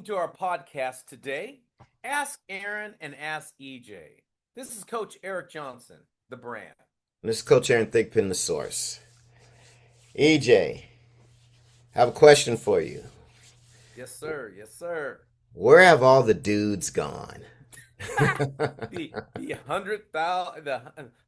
to our podcast today. Ask Aaron and ask EJ. This is Coach Eric Johnson, the brand. This is Coach Aaron Thigpen, the source. EJ, I have a question for you. Yes, sir. Yes, sir. Where have all the dudes gone? The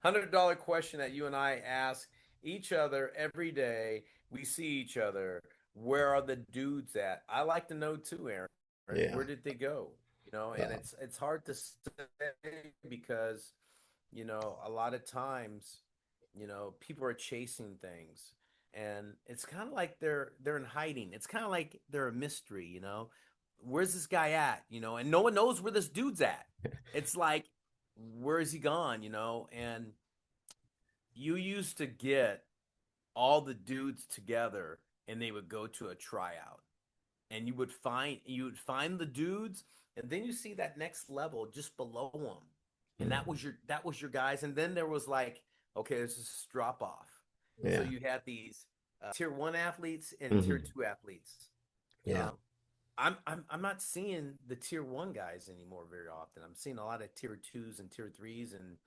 $100 question that you and I ask each other every day. We see each other. Where are the dudes at? I like to know too, Aaron. Yeah. Where did they go? And Well, it's hard to say because a lot of times, people are chasing things, and it's kind of like they're in hiding. It's kind of like they're a mystery. Where's this guy at? And no one knows where this dude's at. It's like, where is he gone? And you used to get all the dudes together, and they would go to a tryout, and you would find the dudes, and then you see that next level just below them, and that mm, was your guys. And then there was like, okay, there's this drop off. So yeah. you had these tier one athletes and tier Hmm. two athletes. Yeah. um, I'm not seeing the tier one guys anymore very often. I'm seeing a lot of tier twos and tier threes, and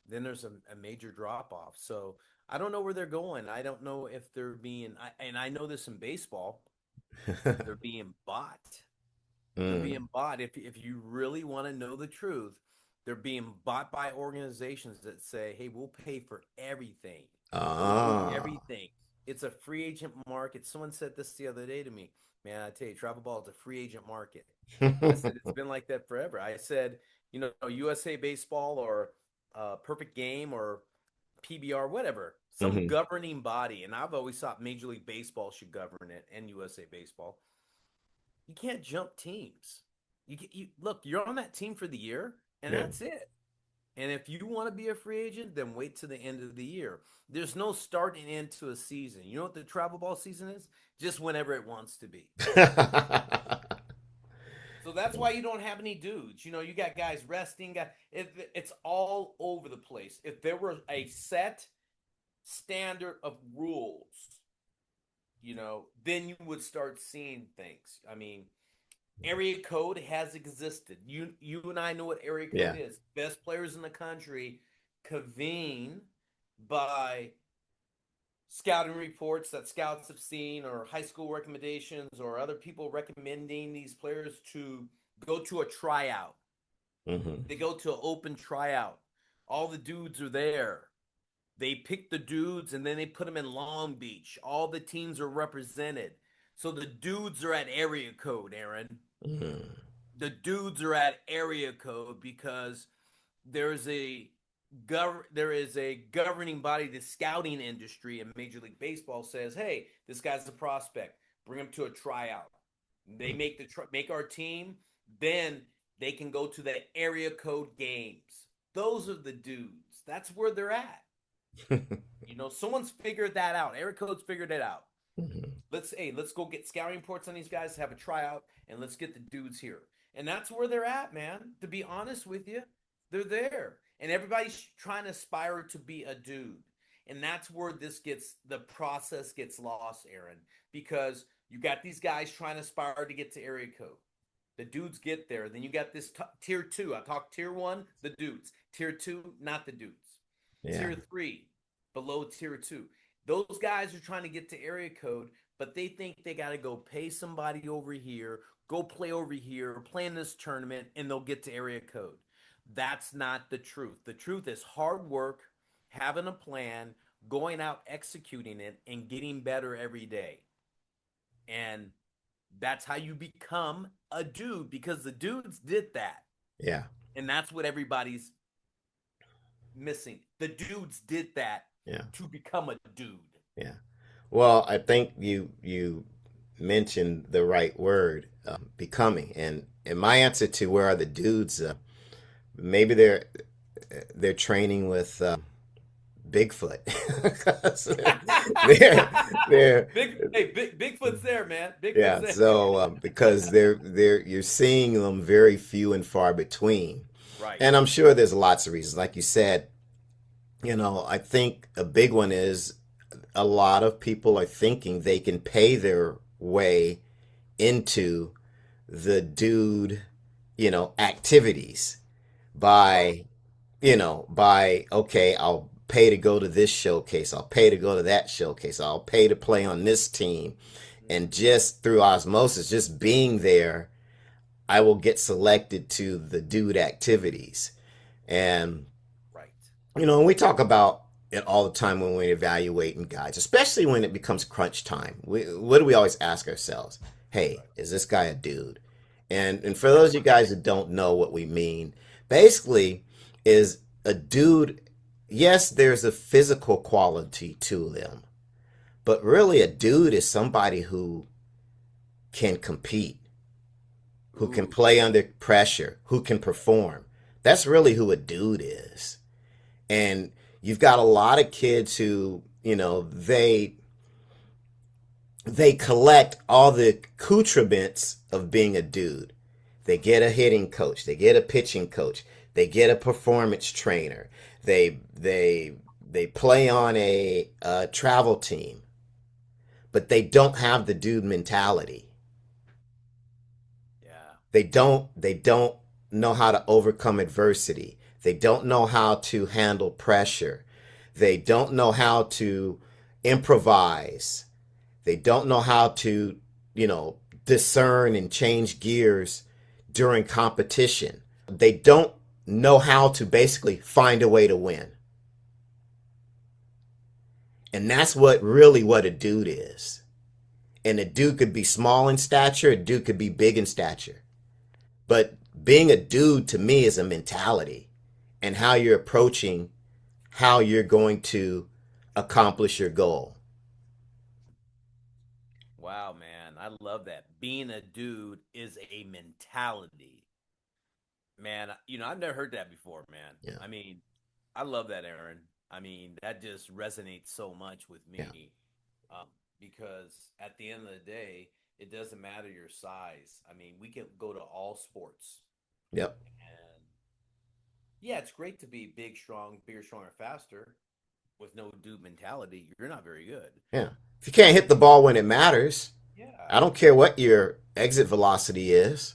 then there's a major drop off. So I don't know where they're going. I don't know if they're and I know this in baseball, they're being bought. They're Mm. being bought. If you really want to know the truth, they're being bought by organizations that say, "Hey, we'll pay for everything. We'll do Ah. everything." It's a free agent market. Someone said this the other day to me. Man, I tell you, travel ball is a free agent market. I said it's been like that forever. I said, USA Baseball or Perfect Game or PBR, whatever, some Hmm. governing body, and I've always thought Major League Baseball should govern it and USA Baseball. You can't jump teams. You look, you're on that team for the year, and Yeah. that's it. And if you want to be a free agent, then wait to the end of the year. There's no starting into a season. You know what the travel ball season is? Just whenever it wants to be. So that's why you don't have any dudes. You got guys resting. It's all over the place. If there were a set standard of rules, then you would start seeing things. I mean, area code has existed. You and I know what area code Yeah. is. Best players in the country convene by scouting reports that scouts have seen, or high school recommendations, or other people recommending these players to go to a tryout. Hmm. They go to an open tryout. All the dudes are there. They pick the dudes, and then they put them in Long Beach. All the teams are represented. So the dudes are at area code, Aaron. Hmm. The dudes are at area code because there's a there is a governing body. The scouting industry in Major League Baseball says, "Hey, this guy's a prospect. Bring him to a tryout." They make our team. Then they can go to the area code games. Those are the dudes. That's where they're at. Someone's figured that out. Area code's figured it out. Hmm. Let's go get scouting reports on these guys, have a tryout, and let's get the dudes here. And that's where they're at, man. To be honest with you, they're there, and everybody's trying to aspire to be a dude. And that's where the process gets lost, Aaron, because you got these guys trying to aspire to get to area code. The dudes get there. Then you got this tier two. I talk tier one, the dudes. Tier two, not the dudes. Yeah. Tier three, below tier two. Those guys are trying to get to area code, but they think they got to go pay somebody over here, go play over here, play in this tournament, and they'll get to area code. That's not the truth. The truth is hard work, having a plan, going out, executing it, and getting better every day. And that's how you become a dude, because the dudes did that. Yeah. And that's what everybody's missing. The dudes did that Yeah. to become a dude. Yeah. Well, I think you mentioned the right word, becoming, and my answer to where are the dudes? Maybe they're training with Bigfoot. 'Cause they're they're Bigfoot's there, man. Bigfoot's yeah. there. So because they're you're seeing them very few and far between, Right. and I'm sure there's lots of reasons. Like you said, I think a big one is a lot of people are thinking they can pay their way into the dude, activities Right. by, okay, I'll pay to go to this showcase. I'll pay to go to that showcase. I'll pay to play on this team. And Hmm. just through osmosis, just being there, I will get selected to the dude activities. And Right. we talk about it all the time when we're evaluating guys, especially when it becomes crunch time. What do we always ask ourselves? Hey, Right. is this guy a dude? And for those of you guys that don't know what we mean, basically, is a dude, yes, there's a physical quality to them, but really a dude is somebody who can compete, who can Ooh, play under pressure, who can perform. That's really who a dude is. And you've got a lot of kids who, they collect all the accoutrements of being a dude. They get a hitting coach, they get a pitching coach, they get a performance trainer, they play on a travel team, but they don't have the dude mentality. yeah. They don't know how to overcome adversity. They don't know how to handle pressure. They don't know how to improvise. They don't know how to, discern and change gears during competition. They don't know how to basically find a way to win. And that's what a dude is. And a dude could be small in stature, a dude could be big in stature. But being a dude to me is a mentality and how you're approaching how you're going to accomplish your goal. Wow, man. I love that. Being a dude is a mentality. Man, I've never heard that before, man. Yeah, I mean, I love that, Aaron. I mean, that just resonates so much with yeah, me. Um, because at the end of the day, it doesn't matter your size. I mean, we can go to all sports. yep, And yeah, it's great to be big, strong, bigger, stronger, faster with no dude mentality. You're not very good. yeah. If you can't hit the ball when it matters, I Yeah, don't care what your exit velocity is.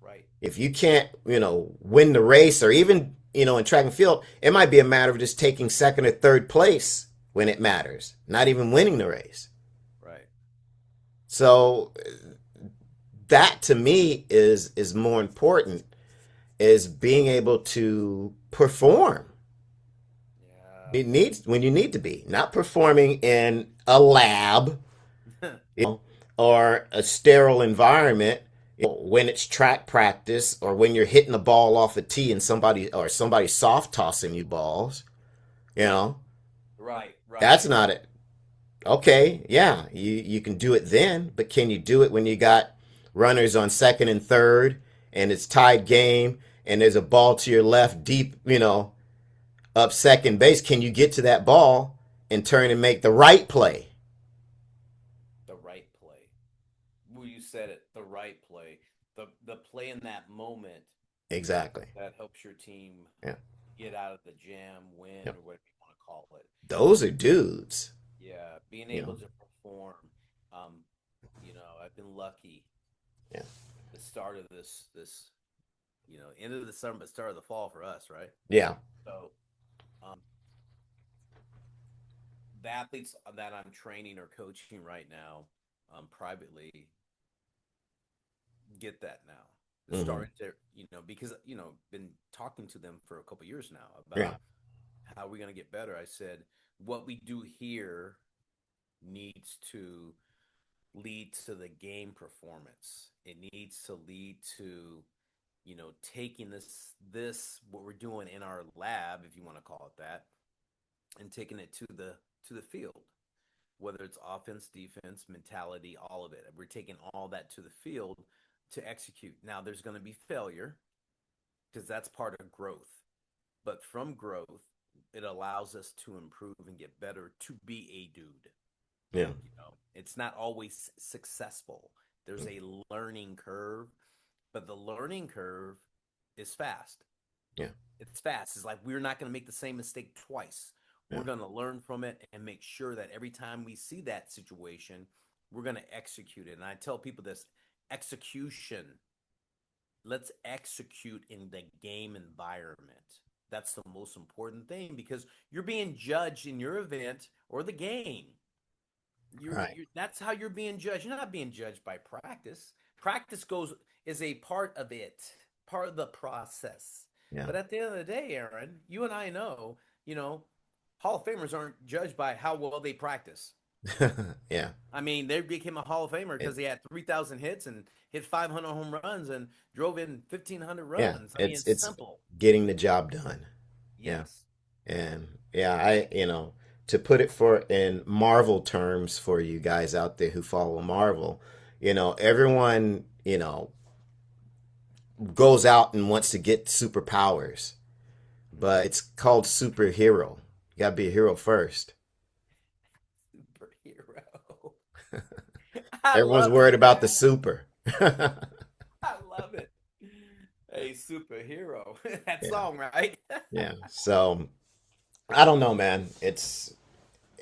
right, If you can't, win the race or even, in track and field, it might be a matter of just taking second or third place when it matters, not even winning the race. right. So that to me is more important is being able to perform. Yeah. It needs when you need to be, not performing in a lab, or a sterile environment. When it's track practice or when you're hitting the ball off a tee and somebody soft tossing you balls, you know, Right, right. that's not it. Okay, yeah, you can do it then, but can you do it when you got runners on second and third and it's tied game and there's a ball to your left deep, up second base? Can you get to that ball and turn and make the right play? The right play. Well, you said it. The right play. The play in that moment Exactly. that helps your team Yeah. get out of the jam, Yeah. win, or whatever you want to call it. Those are dudes. Yeah, being You able know. to perform. I've been lucky. Yeah. The start of this end of the summer, but start of the fall for us, right? Yeah. So, the athletes that I'm training or coaching right now, privately, get that now. They're Hmm. starting to, because been talking to them for a couple years now Yeah. about how we're going to get better. I said what we do here needs to lead to the game performance. It needs to lead to taking this what we're doing in our lab, if you want to call it that, and taking it to the field, whether it's offense, defense, mentality, all of it. We're taking all that to the field to execute. Now there's going to be failure because that's part of growth. But from growth, it allows us to improve and get better to be a dude. Yeah. It's not always successful. There's a learning curve, but the learning curve is fast. Yeah. It's fast. It's like we're not going to make the same mistake twice. Yeah. We're going to learn from it and make sure that every time we see that situation, we're going to execute it. And I tell people this execution. Let's execute in the game environment. That's the most important thing because you're being judged in your event or the game. Right. That's how you're being judged. You're not being judged by practice. Practice goes is a part of it, part of the process. Yeah. But at the end of the day, Aaron, you and I know, you know, Hall of Famers aren't judged by how well they practice. Yeah. I mean, they became a Hall of Famer It, because they had 3,000 hits and hit 500 home runs and drove in 1,500 yeah. runs. I mean, It's it's it's simple. getting the job done. Yeah. Yes. And yeah, to put it for in Marvel terms for you guys out there who follow Marvel, everyone, goes out and wants to get superpowers, but Mm-hmm. it's called superhero. You gotta be a hero first. Superhero. I Everyone's love worried it, about the man. super. I love it. A superhero. That Yeah, song, right? yeah. So I don't know, man. It's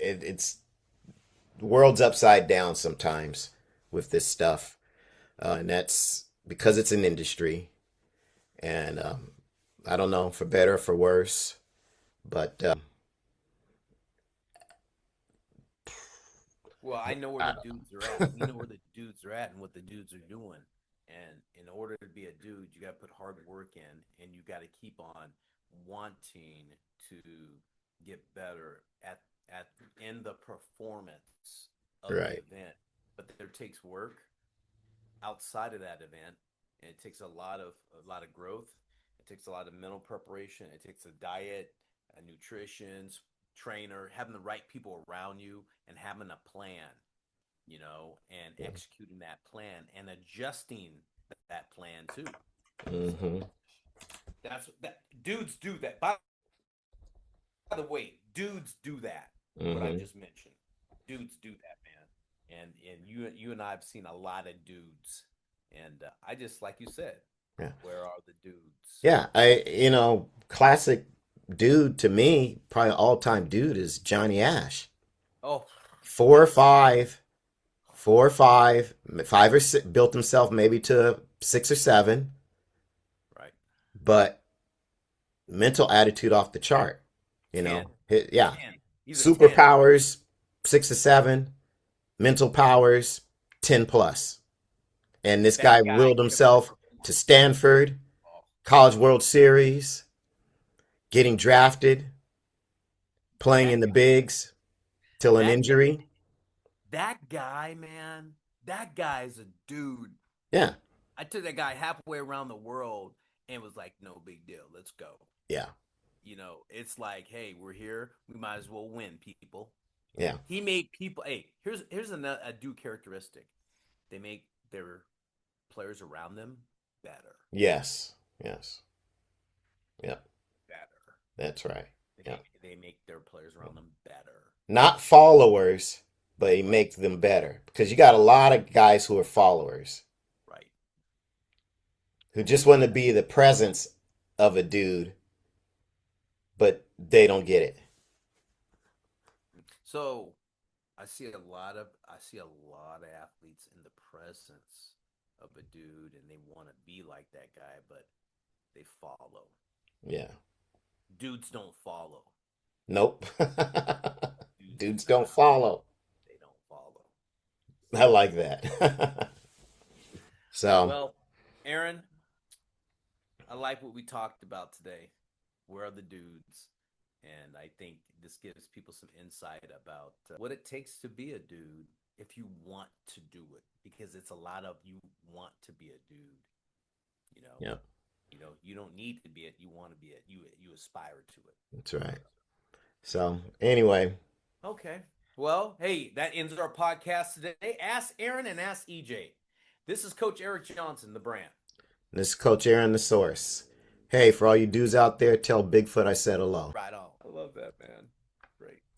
the world's upside down sometimes with this stuff, and that's because it's an industry, and I don't know for better or for worse, but Well, I know where I the dudes are at. We know where the dudes are at and what the dudes are doing. And in order to be a dude, you got to put hard work in and you got to keep on wanting to get better at in the performance of the right. event. But there takes work outside of that event, and it takes a lot of growth. It takes a lot of mental preparation. It takes a diet, a nutrition, trainer, having the right people around you, and having a plan. And executing that plan and adjusting that plan too. So Mm-hmm. that's that. Dudes do that. By the way, dudes do that. What I Mm-hmm. just mentioned, dudes do that, man. And you and I have seen a lot of dudes, and I just like you said, Yeah. where are the dudes? Yeah. Classic dude to me, probably all time dude is Johnny Ash. Oh, Four or yes, five, 4 or 5, 5 or 6, built himself maybe to 6 or 7, right. but mental attitude off the chart. Ten, Yeah, 10. He's a 10. superpowers 6 or 7, mental powers 10 plus. And this guy That guy willed could have himself to performed. Stanford, Oh, College World Series, getting drafted, playing in that the guy, bigs till an that guy, injury. that guy, man, that guy's a dude. Yeah, I took that guy halfway around the world and was like, no big deal. Let's go. yeah, It's like, hey, we're here. We might as well win, people. yeah, He made people. Hey, here's a dude characteristic. They make their players around them better, yes, yes, yeah, better. that's right. Yeah. They make their players around them better. Not followers, but he Right, makes them better. Because you got a lot of guys who are followers right. who just want to be the presence of a dude, but they don't get it. So I see a lot of athletes in the presence of a dude, and they want to be like that guy, but they follow. Yeah. Dudes don't follow. Nope. Dudes do Dudes don't not. follow. They don't follow. I like that. So, Well, Aaron, I like what we talked about today. Where are the dudes? And I think this gives people some insight about what it takes to be a dude if you want to do it, because it's a lot of you want to be a dude. You know, yeah, you don't need to be it. You want to be it. You aspire to it. that's right. So, anyway, Okay. Well, hey, that ends our podcast today. Ask Aaron and ask EJ. This is Coach Eric Johnson, the brand. this is Coach Aaron the Source. Hey, for all you dudes out there, tell Bigfoot I said hello. Right on. I love that, man.